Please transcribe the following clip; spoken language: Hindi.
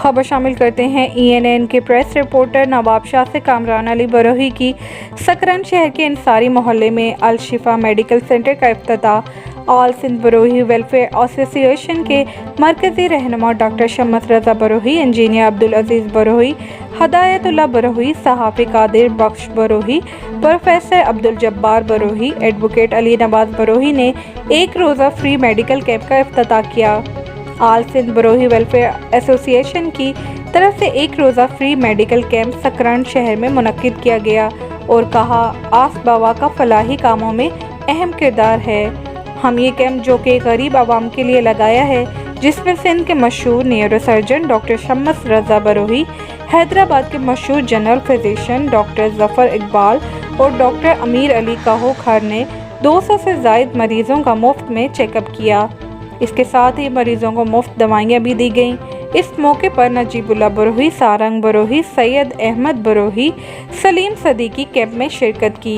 खबर शामिल करते हैं ENN के प्रेस रिपोर्टर नवाब शाह से कामरान अली बरोही की सकरन शहर के अंसारी मोहल्ले में अल शिफा मेडिकल सेंटर का इफ्तिताह all Sindh Brohi welfare association के मरकजी रहनुमा डॉक्टर शम्मस रजा बरोही, इंजीनियर अब्दुल अजीज़ बरोही, हदायतुल्लाह बरोही, सहाफ़ी कादिर बख्श बरोही, प्रोफेसर अब्दुल जब्बार बरोही, एडवोकेट अली नवाज बरोही ने एक रोज़ा फ्री मेडिकल कैंप का इफ्तिताह किया। All Sindh Brohi welfare association की तरफ से एक रोज़ा फ्री मेडिकल कैंप सकरन शहर में मुनक्किद किया गया और कहा, आस बावा का फलाही कामों में अहम किरदार है। हम ये कैंप जो कि गरीब आवाम के लिए लगाया है, जिसमें सिंध के मशहूर न्यूरोसर्जन डॉक्टर शम्मस रजा बरोही, हैदराबाद के मशहूर general physician doctor Zafar Iqbal और डॉक्टर अमीर अली काहो खर ने 200 से ज़ायद मरीज़ों का मुफ्त में चेकअप किया। इसके साथ ही मरीज़ों को मुफ्त दवाइयाँ भी दी गईं। इस मौके पर नजीबुल्लाह बरोही, सारंग बरोही, सैयद अहमद बरोही, सलीम सदीकी कैंप में शिरकत की।